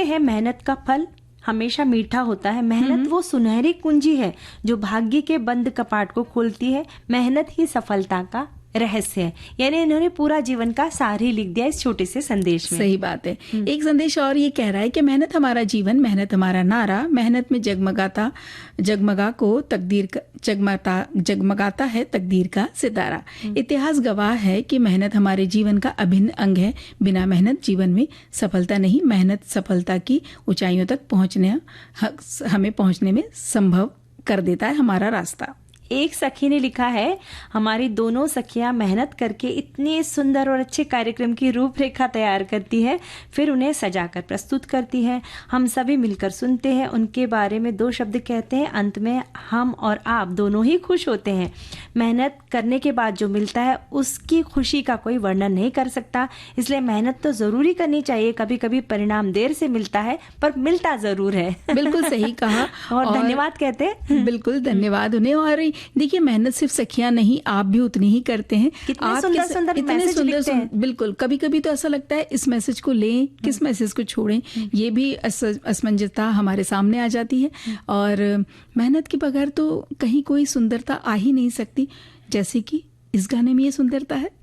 हैं मेहनत का फल हमेशा मीठा होता है। मेहनत वो सुनहरी कुंजी है जो भाग्य के बंद कपाट को खोलती है। मेहनत ही सफलता का रहस्य है। यानी इन्होंने पूरा जीवन का सार ही लिख दिया इस छोटे से संदेश में।
सही बात है। एक संदेश और ये कह रहा है कि मेहनत हमारा जीवन, मेहनत हमारा नारा। मेहनत में जगमगाता है तकदीर का सितारा। इतिहास गवाह है कि मेहनत हमारे जीवन का अभिन्न अंग है। बिना मेहनत जीवन में सफलता नहीं। मेहनत सफलता की ऊंचाइयों तक हमें पहुंचने में संभव कर देता है हमारा रास्ता।
एक सखी ने लिखा है, हमारी दोनों सखियां मेहनत करके इतने सुंदर और अच्छे कार्यक्रम की रूपरेखा तैयार करती है, फिर उन्हें सजाकर प्रस्तुत करती है। हम सभी मिलकर सुनते हैं, उनके बारे में 2 शब्द कहते हैं, अंत में हम और आप दोनों ही खुश होते हैं। मेहनत करने के बाद जो मिलता है उसकी खुशी का कोई वर्णन नहीं कर सकता। इसलिए मेहनत तो जरूरी करनी चाहिए। कभी कभी परिणाम देर से मिलता है पर मिलता जरूर है।
बिल्कुल सही कहा।
और धन्यवाद कहते हैं।
बिल्कुल धन्यवाद उन्हें। और देखिए मेहनत सिर्फ सखियां नहीं, आप भी उतनी ही करते हैं।
कितने सुंदर मैसेज लिखते हैं।
बिल्कुल, कभी कभी तो ऐसा लगता है इस मैसेज को लें, किस मैसेज को छोड़ें, ये भी असमंजसता हमारे सामने आ जाती है। और मेहनत के बगैर तो कहीं कोई सुंदरता आ ही नहीं सकती, जैसे कि इस गाने में ये सुंदरता है।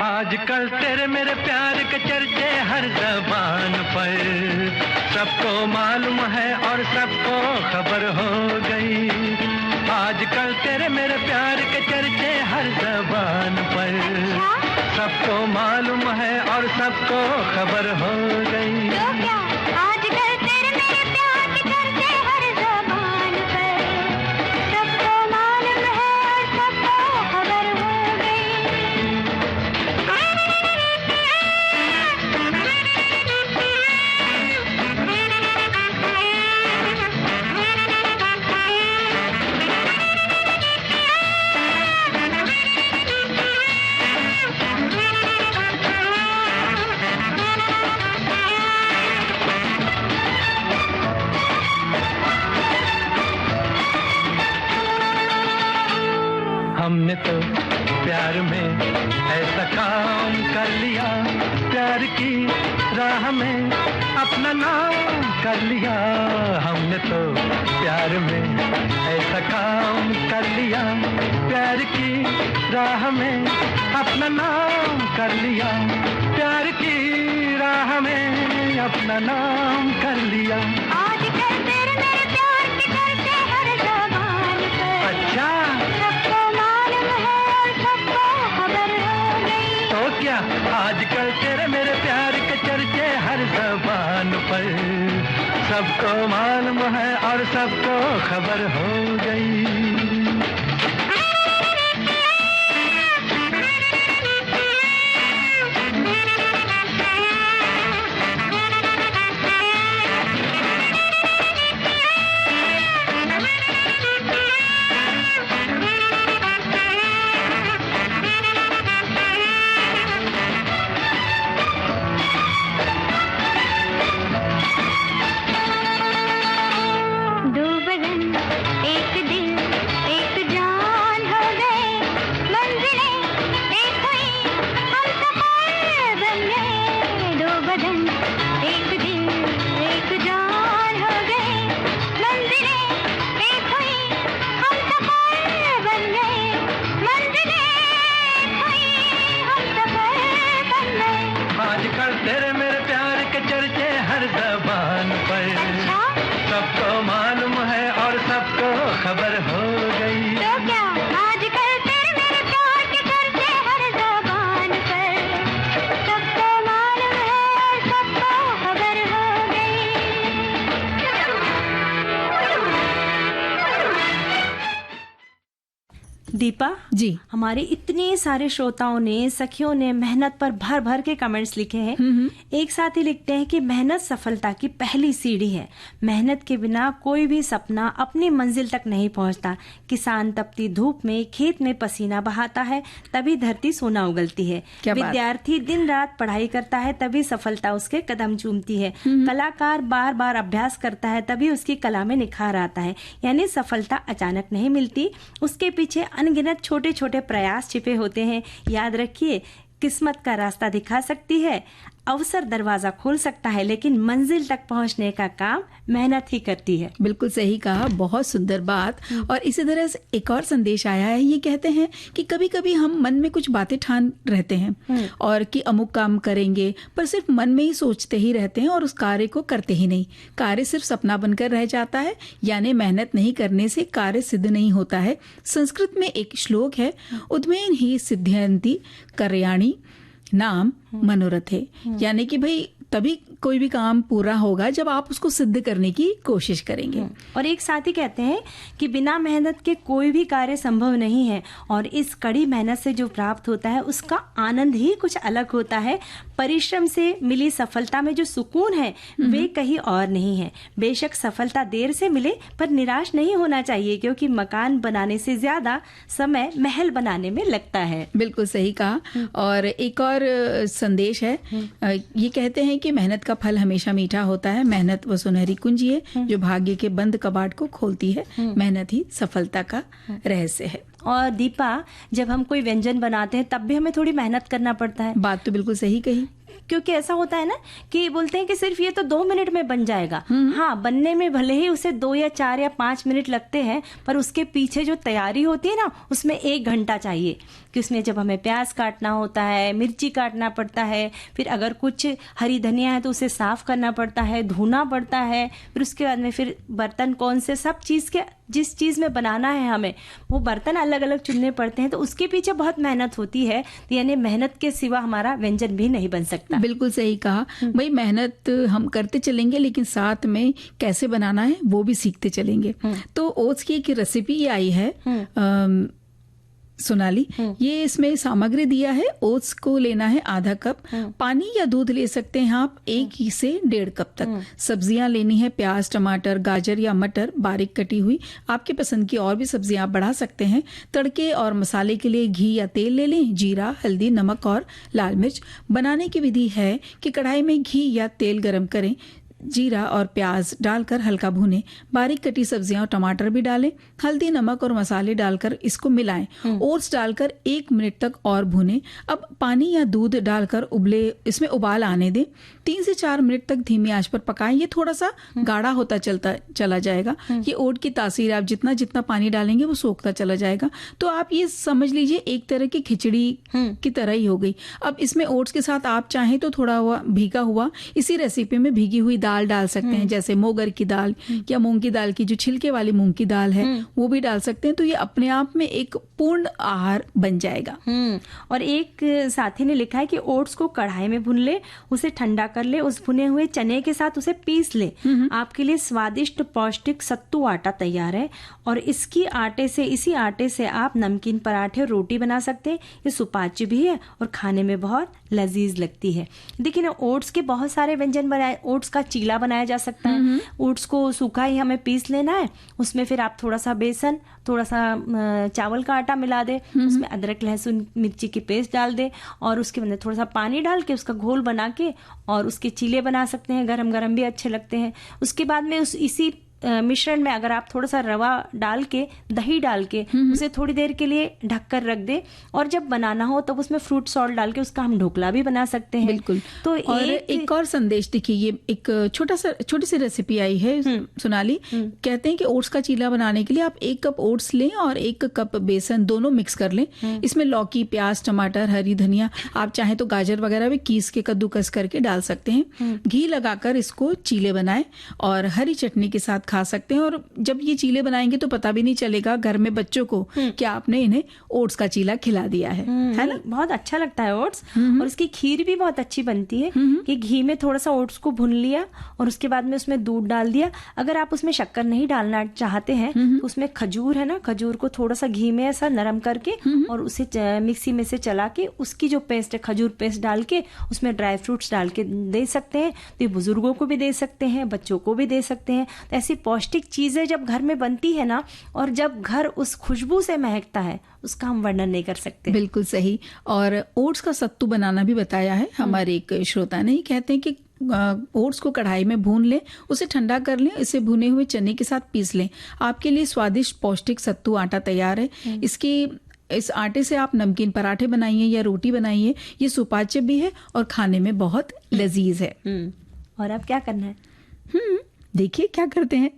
आजकल तेरे मेरे प्यार के चर्चे हर ज़बान पर, सबको मालूम है और सबको खबर हो गई। आजकल तेरे मेरे प्यार के चर्चे हर ज़बान पर, सबको मालूम है और सबको खबर हो गई।
आजकल तेरे मेरे प्यार के चर्चे हर ज़बान पर, सबको मालूम है और सबको खबर हो गई।
हमने तो प्यार में ऐसा काम कर लिया, प्यार की राह में अपना नाम कर लिया। हमने तो प्यार में ऐसा काम कर लिया, प्यार की राह में अपना नाम कर लिया, प्यार की राह में अपना नाम कर लिया।
आजकल तेरे मेरे प्यार के चर्चे हर ज़बान पर।
अच्छा,
सबको मालूम है और सबको खबर हो गई।
तो क्या आजकल तेरे मेरे प्यार के चर्चे हर ज़बान पर, सबको मालूम है और सबको खबर हो गई।
दो बदन एक दिल एक जान हो गए, मंजिलें एक हुई हम सफर बन गए। दो बदन एक दिल एक जान हो गए, मंजिलें एक हुई हम सफर बन गए, मंजिलें एक हुई हम सफर बन गए।
आजकल तेरे मेरे प्यार के चर्चे हर ज़बान पर, सबको मालूम है और सबको खबर हो गई।
तो क्या आजकल तेरे मेरे प्यार के चर्चे हर ज़बान पर, सबको मालूम है और सबको खबर हो
गई। दीपा
जी,
हमारे इतने सारे श्रोताओं ने, सखियों ने मेहनत पर भर भर के कमेंट्स लिखे हैं। एक साथ ही लिखते हैं कि मेहनत सफलता की पहली सीढ़ी है। मेहनत के बिना कोई भी सपना अपनी मंजिल तक नहीं पहुंचता। किसान तपती धूप में खेत में पसीना बहाता है, तभी धरती सोना उगलती है।
क्या बात।
विद्यार्थी दिन रात पढ़ाई करता है, तभी सफलता उसके कदम चूमती है। कलाकार बार बार अभ्यास करता है, तभी उसकी कला में निखार आता है। यानी सफलता अचानक नहीं मिलती, उसके पीछे अनगिनत छोटे छोटे प्रयास छिपे होते हैं। याद रखिए, किस्मत का रास्ता दिखा सकती है, अवसर दरवाजा खोल सकता है, लेकिन मंजिल तक पहुंचने का काम मेहनत ही करती है।
बिल्कुल सही कहा, बहुत सुंदर बात। और इसी तरह से एक और संदेश आया है, ये कहते हैं कि कभी कभी हम मन में कुछ बातें ठान रहते हैं और कि अमुक काम करेंगे, पर सिर्फ मन में ही सोचते ही रहते हैं और उस कार्य को करते ही नहीं। कार्य सिर्फ सपना बनकर रह जाता है, यानी मेहनत नहीं करने से कार्य सिद्ध नहीं होता है। संस्कृत में एक श्लोक है, उद्मेन ही सिद्ध्यन्ति कर्याणि नाम मनोरथे, यानी कि भाई तभी कोई भी काम पूरा होगा जब आप उसको सिद्ध करने की कोशिश करेंगे।
और एक साथी कहते हैं कि बिना मेहनत के कोई भी कार्य संभव नहीं है, और इस कड़ी मेहनत से जो प्राप्त होता है उसका आनंद ही कुछ अलग होता है। परिश्रम से मिली सफलता में जो सुकून है वे कहीं और नहीं है। बेशक सफलता देर से मिले, पर निराश नहीं होना चाहिए, क्योंकि मकान बनाने से ज्यादा समय महल बनाने में लगता है।
बिल्कुल सही कहा। और एक और संदेश है, ये कहते हैं कि मेहनत का फल हमेशा मीठा होता है। मेहनत वो सुनहरी कुंजी है जो भाग्य के बंद कबाड़ को खोलती है। मेहनत ही सफलता का रहस्य है।
और दीपा, जब हम कोई व्यंजन बनाते हैं तब भी हमें थोड़ी मेहनत करना पड़ता है।
बात तो बिल्कुल सही कही,
क्योंकि ऐसा होता है ना कि बोलते हैं कि सिर्फ ये तो 2 मिनट में बन जाएगा। हाँ, बनने में भले ही उसे 2 या 4 या 5 मिनट लगते हैं, पर उसके पीछे जो तैयारी होती है ना, उसमें 1 घंटा चाहिए। कि उसमें जब हमें प्याज काटना होता है, मिर्ची काटना पड़ता है, फिर अगर कुछ हरी धनिया है तो उसे साफ करना पड़ता है, धोना पड़ता है, फिर उसके बाद में फिर बर्तन कौन से, सब चीज़ के जिस चीज़ में बनाना है हमें वो बर्तन अलग अलग चुनने पड़ते हैं। तो उसके पीछे बहुत मेहनत होती है। यानी मेहनत के सिवा हमारा व्यंजन भी नहीं बन सकता।
बिल्कुल सही कहा भाई, मेहनत हम करते चलेंगे, लेकिन साथ में कैसे बनाना है वो भी सीखते चलेंगे। तो ओट्स की एक रेसिपी आई है सोनाली, ये इसमें सामग्री दिया है। ओट्स को लेना है आधा कप, पानी या दूध ले सकते हैं आप 1 से 1.5 कप तक। सब्जियां लेनी है, प्याज, टमाटर, गाजर या मटर बारीक कटी हुई। आपके पसंद की और भी सब्जियां आप बढ़ा सकते हैं। तड़के और मसाले के लिए घी या तेल ले लें, जीरा, हल्दी, नमक और लाल मिर्च। बनाने की विधि है कि कढ़ाई में घी या तेल गरम करें, जीरा और प्याज डालकर हल्का भूनें। बारीक कटी सब्जियां और टमाटर भी डालें। हल्दी, नमक और मसाले डालकर इसको मिलाएं। ओट्स डालकर 1 मिनट तक और भूनें। अब पानी या दूध डालकर इसमें उबाल आने दें। 3 से 4 मिनट तक धीमी आंच पर पकाएं। ये थोड़ा सा गाढ़ा होता चला जाएगा। ये ओट की तासीर, आप जितना जितना पानी डालेंगे वो सोखता चला जाएगा। तो आप ये समझ लीजिए एक तरह की खिचड़ी की तरह ही हो गई। अब इसमें ओट्स के साथ आप चाहें तो थोड़ा हुआ भीगा हुआ, इसी रेसिपी में भीगी हुई दाल डाल सकते हैं, जैसे मोगर की दाल या मूंग की दाल की जो छिलके वाली मूंग की दाल है वो भी डाल सकते हैं। तो ये अपने आप में एक पूर्ण आहार बन जाएगा।
और एक साथी ने लिखा है कि ओट्स को कढ़ाई में भून ले, उसे ठंडा कर ले, उस भुने हुए चने के साथ उसे पीस ले। आपके लिए स्वादिष्ट पौष्टिक सत्तू आटा तैयार है और इसी आटे से आप नमकीन पराठे और रोटी बना सकते हैं। ये सुपाच्य भी है और खाने में बहुत लजीज लगती है। देखिए ना, ओट्स के बहुत सारे व्यंजन बनाए। ओट्स का चीला बनाया जा सकता है। ओट्स को सूखा ही हमें पीस लेना है, उसमें फिर आप थोड़ा सा बेसन, थोड़ा सा चावल का आटा मिला दे, उसमें अदरक लहसुन मिर्ची की पेस्ट डाल दे और उसके अंदर थोड़ा सा पानी डाल के उसका घोल बना के और उसके चीले बना सकते हैं। गरम गरम भी अच्छे लगते हैं। उसके बाद में इसी मिश्रण में अगर आप थोड़ा सा रवा डाल के, दही डाल के उसे थोड़ी देर के लिए ढककर रख दे और जब बनाना हो तब उसमें फ्रूट सॉल्ट डाल के उसका हम ढोकला भी बना सकते हैं।
बिल्कुल।
तो
और एक और संदेश देखिए, ये एक छोटी सी रेसिपी आई है सोनाली। कहते हैं कि ओट्स का चीला बनाने के लिए आप 1 कप ओट्स लें और 1 कप बेसन, दोनों मिक्स कर लें। इसमें लौकी, प्याज, टमाटर, हरी धनिया, आप चाहें तो गाजर वगैरह भी कीस के कद्दूकस करके डाल सकते हैं। घी लगाकर इसको चीले बनाएं और हरी चटनी के साथ खा सकते हैं। और जब ये चीले बनाएंगे तो पता भी नहीं चलेगा घर में बच्चों को कि आपने इन्हें ओट्स का चीला खिला दिया है ना।
बहुत अच्छा लगता है ओट्स। और इसकी खीर भी बहुत अच्छी बनती है कि घी में थोड़ा सा ओट्स को भून लिया और उसके बाद में उसमें दूध डाल दिया। अगर आप उसमें शक्कर नहीं डालना चाहते हैं तो उसमें खजूर है ना, खजूर को थोड़ा सा घी में ऐसा नरम करके और उसे मिक्सी में से चला के उसकी जो पेस्ट है, खजूर पेस्ट डाल के उसमें ड्राई फ्रूट्स डाल के दे सकते हैं। तो ये बुजुर्गों को भी दे सकते हैं, बच्चों को भी दे सकते हैं। तो ऐसी पौष्टिक चीजें जब घर में बनती है ना और जब घर उस खुशबू से महकता है, उसका हम वर्णन नहीं कर सकते।
बिल्कुल सही। और ओट्स का सत्तू बनाना भी बताया है हमारे एक श्रोता ने। कहते हैं कि ओट्स को कढ़ाई में भून लें, उसे ठंडा कर लें, इसे भुने हुए चने के साथ पीस लें। आपके लिए स्वादिष्ट पौष्टिक सत्तू आटा तैयार है। इस आटे से आप नमकीन पराठे बनाइए या रोटी बनाइए। ये सुपाच्य भी है और खाने में बहुत लजीज है।
और अब क्या करना है?
देखिए क्या करते हैं।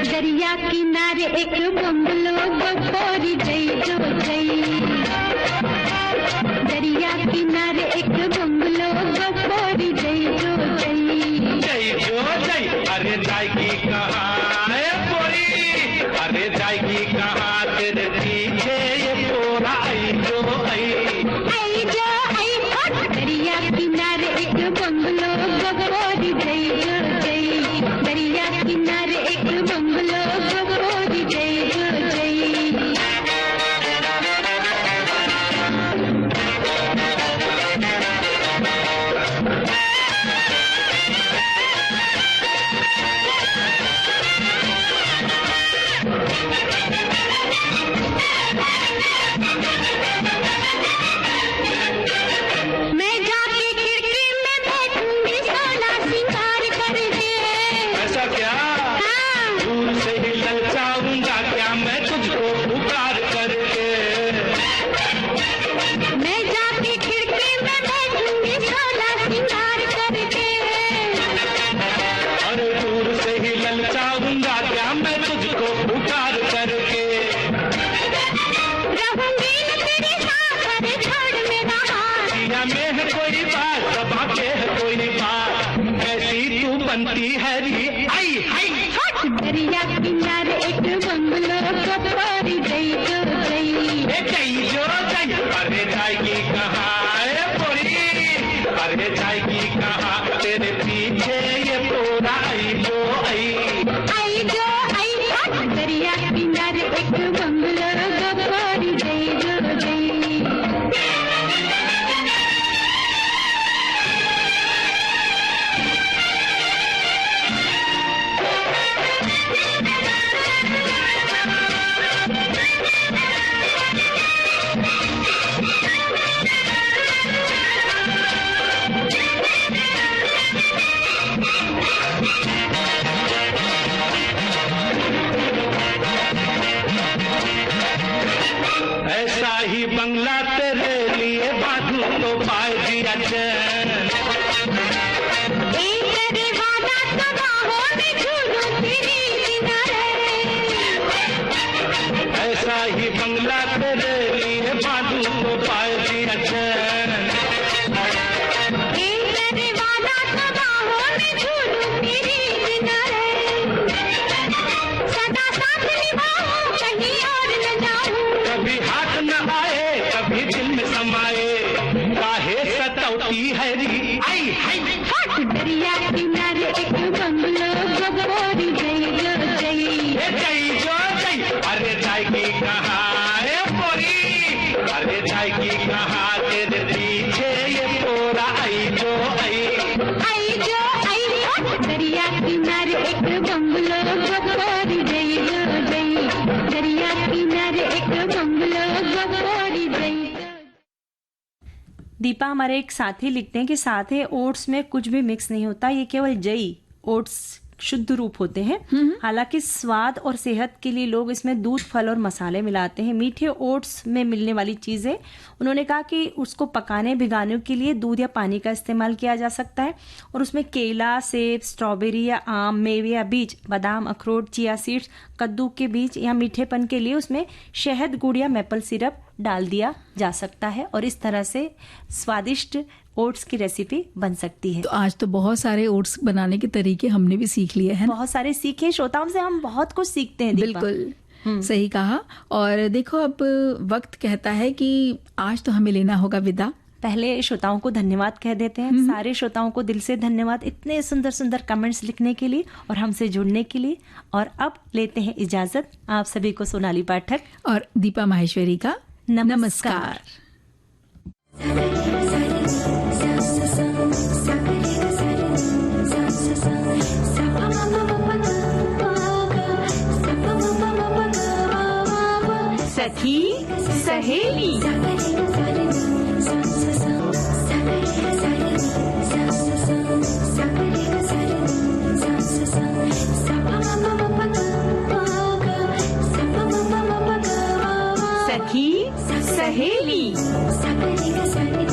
दरिया किनारे एक बंगलो बपोरी जई जो जई। दरिया किनारे एक बंगलो बपोरी जई जो जई।
जय जो जय, अरे जाएगी कहाँ है कोई, अरे जाएगी कहाँ तेरे पीछे ये पोरा आई जो आई।
आई जो आई। दरिया किनारे एक बंगलो बपोरी जई जो जई। दरिया किनारे एक बंगलो बपोरी जई जो जई।
ही बंगला तेरे लिए बांधूं तो पाए दिया चैन। ऐसा ही बंगला तेरे लिए बांधूं तो पाए दिया चैन। कभी हाथ न आए कभी दिल में समाए, काहे सतौती है री आई हाय।
दरिया किनारे एक बंगलो गोरी जई जो जई,
जई जो जई, अरे जाएगी कहाँ रे पोरी, अरे जाएगी कहाँ तेरे पीछे ये पोरा आई जो आई।
आई जो आई, दरिया किनारे एक बंगलो गोरी जई जो जई, दरिया किनारे एक बंगलो गोरी जई।
दीपा, हमारे एक साथी लिखते हैं कि साथे ओट्स में कुछ भी मिक्स नहीं होता, ये केवल जई ओट्स शुद्ध रूप होते हैं। हालांकि स्वाद और सेहत के लिए लोग इसमें दूध, फल और मसाले मिलाते हैं। मीठे ओट्स में मिलने वाली चीजें, उन्होंने कहा कि उसको पकाने भिगाने के लिए दूध या पानी का इस्तेमाल किया जा सकता है, और उसमें केला, सेब, स्ट्रॉबेरी या आम, मेवे या बीज, बादाम, अखरोट, चिया सीड्स, कद्दू के बीज या मीठेपन के लिए उसमें शहद, गुड़ या मैपल सिरप डाल दिया जा सकता है, और इस तरह से स्वादिष्ट ओट्स की रेसिपी बन सकती है।
तो आज तो बहुत सारे ओट्स बनाने के तरीके हमने भी सीख लिए हैं।
बहुत सारे सीखे, श्रोताओं से हम बहुत कुछ सीखते हैं दीपा।
बिल्कुल सही कहा। और देखो, अब वक्त कहता है कि आज तो हमें लेना होगा विदा।
पहले श्रोताओं को धन्यवाद कह देते हैं। सारे श्रोताओं को दिल से धन्यवाद इतने सुंदर सुंदर कमेंट्स लिखने के लिए और हमसे जुड़ने के लिए। और अब लेते हैं इजाजत आप सभी को, सोनाली पाठक
और दीपा माहेश्वरी का नमस्कार।
सखी सहेली। सखी सहेली।